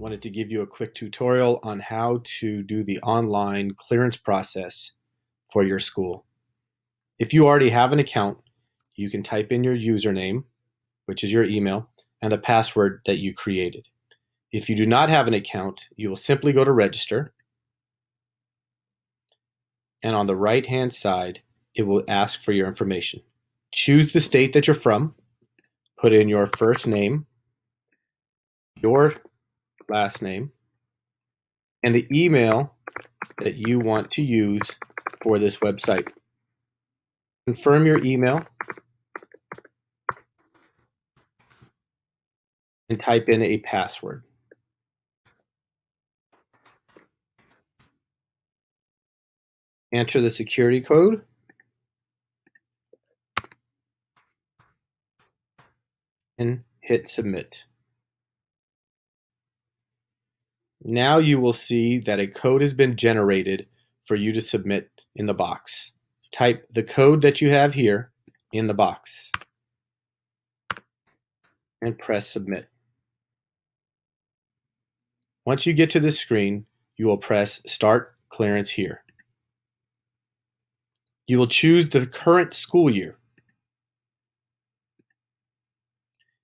wanted to give you a quick tutorial on how to do the online clearance process for your school. If you already have an account, you can type in your username, which is your email, and the password that you created. If you do not have an account, you will simply go to register, and on the right-hand side, it will ask for your information. Choose the state that you're from, put in your first name, your last name, and the email that you want to use for this website. Confirm your email and type in a password. Enter the security code and hit submit. Now you will see that a code has been generated for you to submit in the box. Type the code that you have here in the box and press submit. Once you get to this screen, you will press Start Clearance here. You will choose the current school year,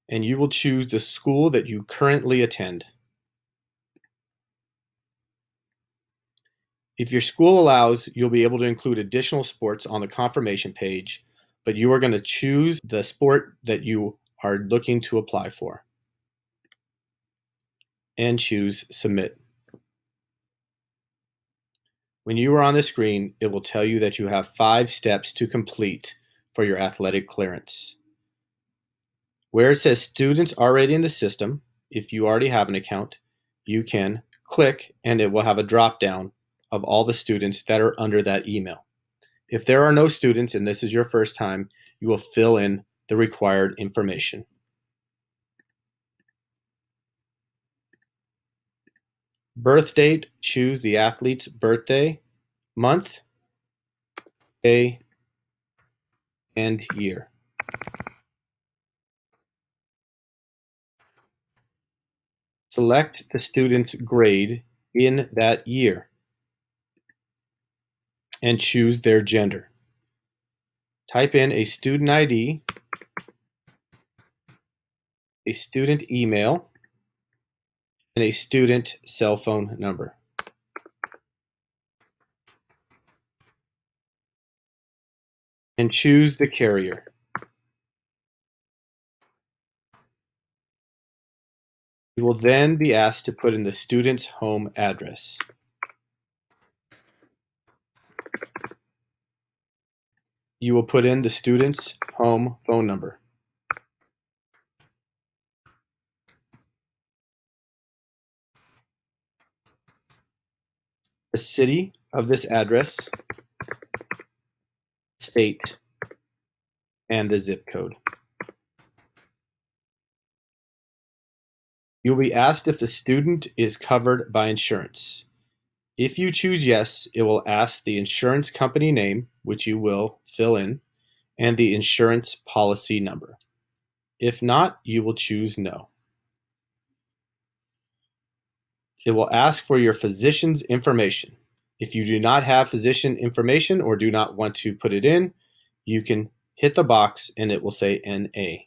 and you will choose the school that you currently attend. If your school allows, you'll be able to include additional sports on the confirmation page, but you are going to choose the sport that you are looking to apply for and choose Submit. When you are on the screen, it will tell you that you have 5 steps to complete for your athletic clearance. Where it says students already in the system, if you already have an account, you can click and it will have a drop down of all the students that are under that email. If there are no students and this is your first time, you will fill in the required information. Birth date, choose the athlete's birthday, month, day, and year. Select the student's grade in that year and choose their gender. Type in a student ID, a student email, and a student cell phone number. And choose the carrier. You will then be asked to put in the student's home address. You will put in the student's home phone number. The city of this address, state, and the zip code. You'll be asked if the student is covered by insurance. If you choose yes, it will ask the insurance company name, which you will fill in, and the insurance policy number. If not, you will choose no. It will ask for your physician's information. If you do not have physician information or do not want to put it in, you can hit the box and it will say NA.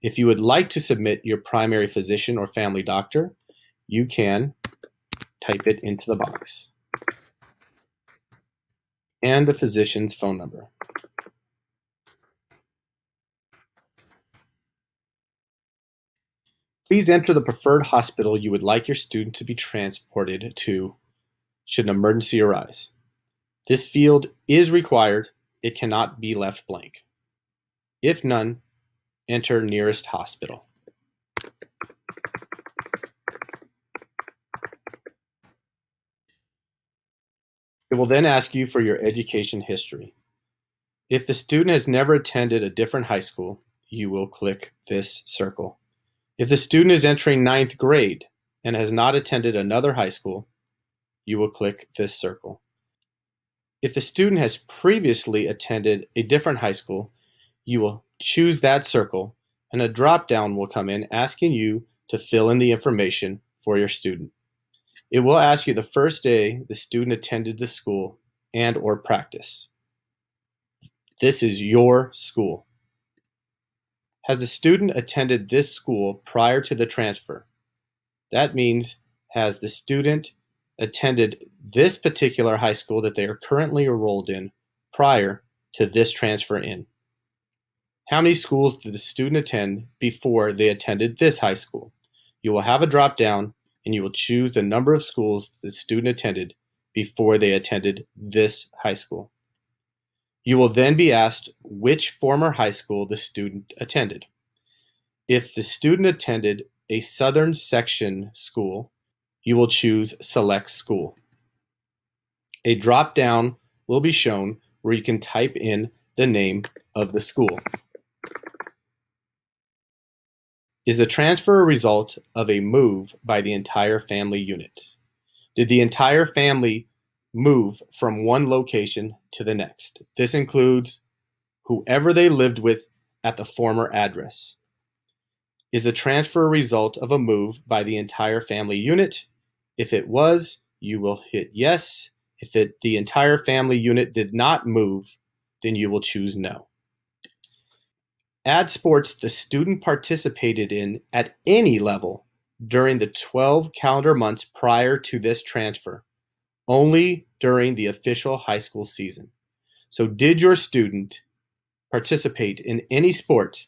If you would like to submit your primary physician or family doctor, you can type it into the box. And the physician's phone number. Please enter the preferred hospital you would like your student to be transported to should an emergency arise. This field is required. It cannot be left blank. If none, enter nearest hospital. It will then ask you for your education history. If the student has never attended a different high school, you will click this circle. If the student is entering 9th grade and has not attended another high school, you will click this circle. If the student has previously attended a different high school, you will choose that circle and a drop-down will come in asking you to fill in the information for your student. It will ask you the first day the student attended the school and or practice. This is your school. Has the student attended this school prior to the transfer? That means, has the student attended this particular high school that they are currently enrolled in prior to this transfer in? How many schools did the student attend before they attended this high school? You will have a drop down and you will choose the number of schools the student attended before they attended this high school. You will then be asked which former high school the student attended. If the student attended a Southern Section school, you will choose Select School. A drop-down will be shown where you can type in the name of the school. Is the transfer a result of a move by the entire family unit? Did the entire family move from one location to the next? This includes whoever they lived with at the former address. Is the transfer a result of a move by the entire family unit? If it was, you will hit yes. If the entire family unit did not move, then you will choose no. Add sports the student participated in at any level during the 12 calendar months prior to this transfer, only during the official high school season. So did your student participate in any sport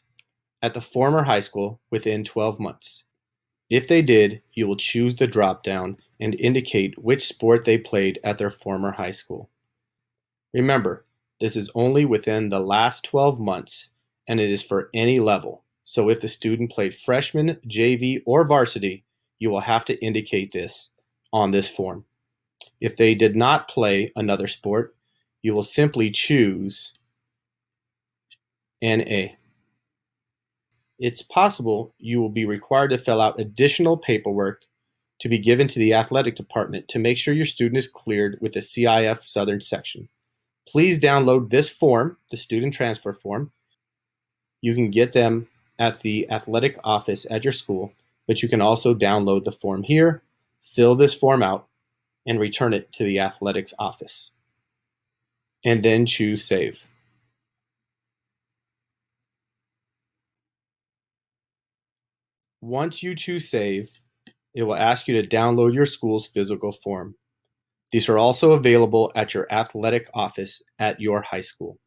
at the former high school within 12 months? If they did, you will choose the drop-down and indicate which sport they played at their former high school. Remember, this is only within the last 12 months, and it is for any level. So if the student played freshman, JV, or varsity, you will have to indicate this on this form. If they did not play another sport, you will simply choose NA. It's possible you will be required to fill out additional paperwork to be given to the athletic department to make sure your student is cleared with the CIF Southern section. Please download this form, the student transfer form. You can get them at the athletic office at your school, but you can also download the form here, fill this form out, and return it to the athletics office. And then choose Save. Once you choose Save, it will ask you to download your school's physical form. These are also available at your athletic office at your high school.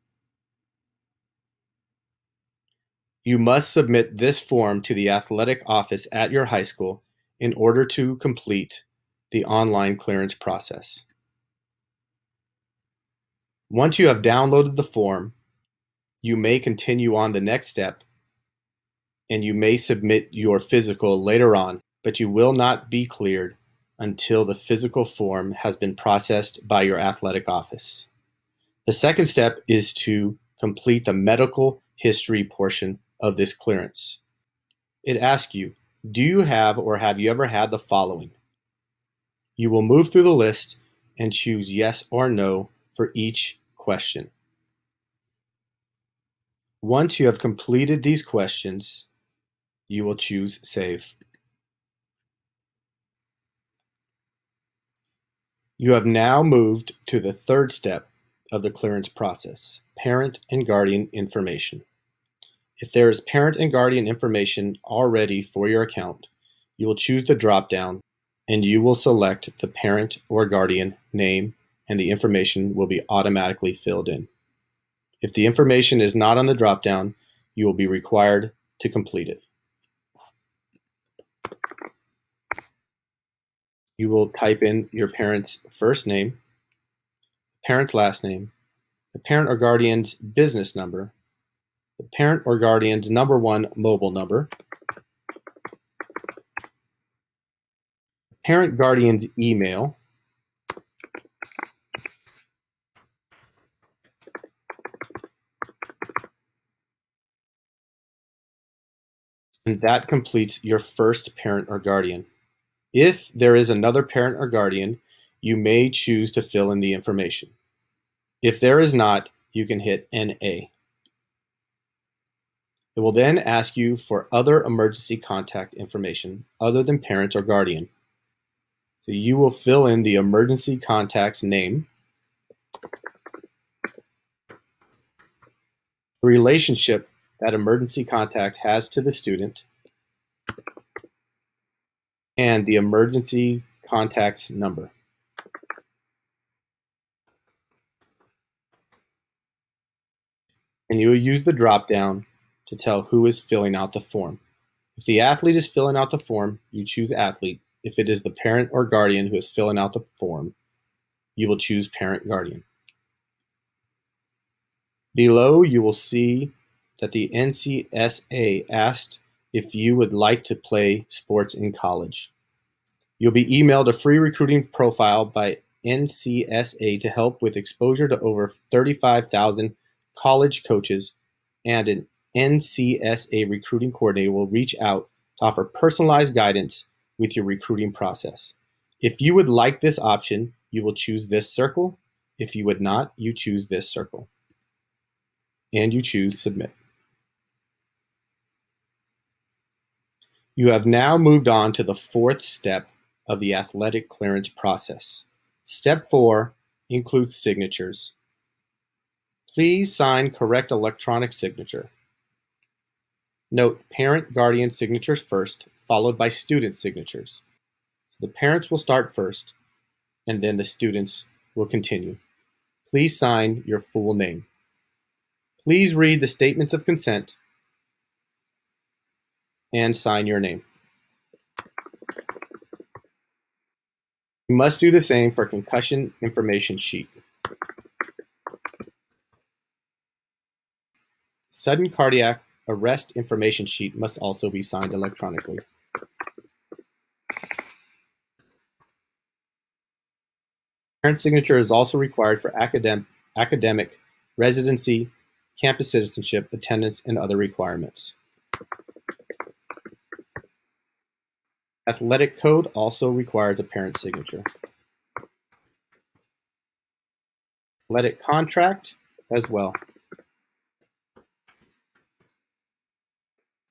You must submit this form to the athletic office at your high school in order to complete the online clearance process. Once you have downloaded the form, you may continue on the next step and you may submit your physical later on, but you will not be cleared until the physical form has been processed by your athletic office. The second step is to complete the medical history portion of this clearance. It asks you, do you have or have you ever had the following? You will move through the list and choose yes or no for each question. Once you have completed these questions, you will choose Save. You have now moved to the third step of the clearance process, parent and guardian information. If there is parent and guardian information already for your account, you will choose the drop-down and you will select the parent or guardian name and the information will be automatically filled in. If the information is not on the drop-down, you will be required to complete it. You will type in your parent's first name, parent's last name, the parent or guardian's business number, the parent or guardian's #1 mobile number, parent guardian's email, and that completes your first parent or guardian. If there is another parent or guardian, you may choose to fill in the information. If there is not, you can hit NA. It will then ask you for other emergency contact information other than parent or guardian. So you will fill in the emergency contact's name, the relationship that emergency contact has to the student, and the emergency contact's number. And you will use the drop-down to tell who is filling out the form. If the athlete is filling out the form, you choose athlete. If it is the parent or guardian who is filling out the form, you will choose parent guardian. Below, you will see that the NCSA asked if you would like to play sports in college. You'll be emailed a free recruiting profile by NCSA to help with exposure to over 35,000 college coaches, and an NCSA recruiting coordinator will reach out to offer personalized guidance with your recruiting process. If you would like this option, you will choose this circle. If you would not, you choose this circle. And you choose Submit. You have now moved on to the fourth step of the athletic clearance process. Step 4 includes signatures. Please sign correct electronic signature. Note parent guardian signatures first, followed by student signatures. The parents will start first, and then the students will continue. Please sign your full name. Please read the statements of consent and sign your name. You must do the same for concussion information sheet. Sudden cardiac arrest information sheet must also be signed electronically. Parent signature is also required for academic, residency, campus citizenship, attendance, and other requirements. Athletic code also requires a parent signature. Athletic contract as well.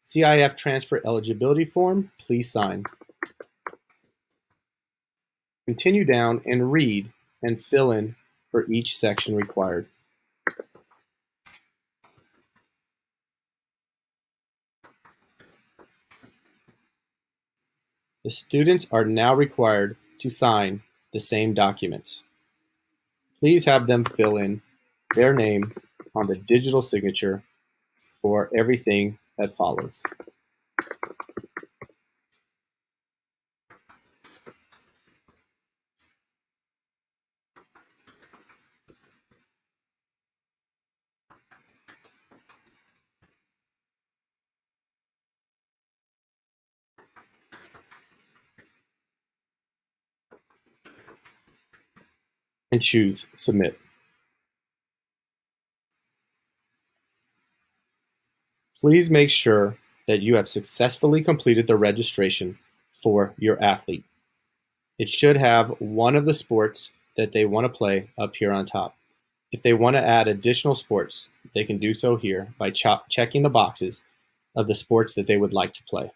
CIF transfer eligibility form, please sign. Continue down and read and fill in for each section required. The students are now required to sign the same documents. Please have them fill in their name on the digital signature for everything that follows. And choose Submit. Please make sure that you have successfully completed the registration for your athlete. It should have one of the sports that they want to play up here on top. If they want to add additional sports, they can do so here by checking the boxes of the sports that they would like to play.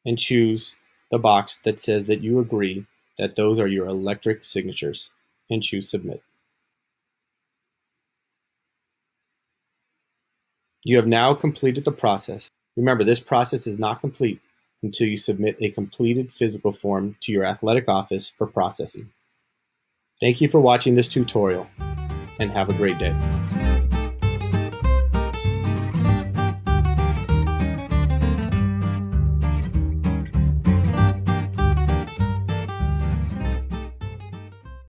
And choose the box that says that you agree that those are your electric signatures, and choose Submit. You have now completed the process. Remember, this process is not complete until you submit a completed physical form to your athletic office for processing. Thank you for watching this tutorial, and have a great day.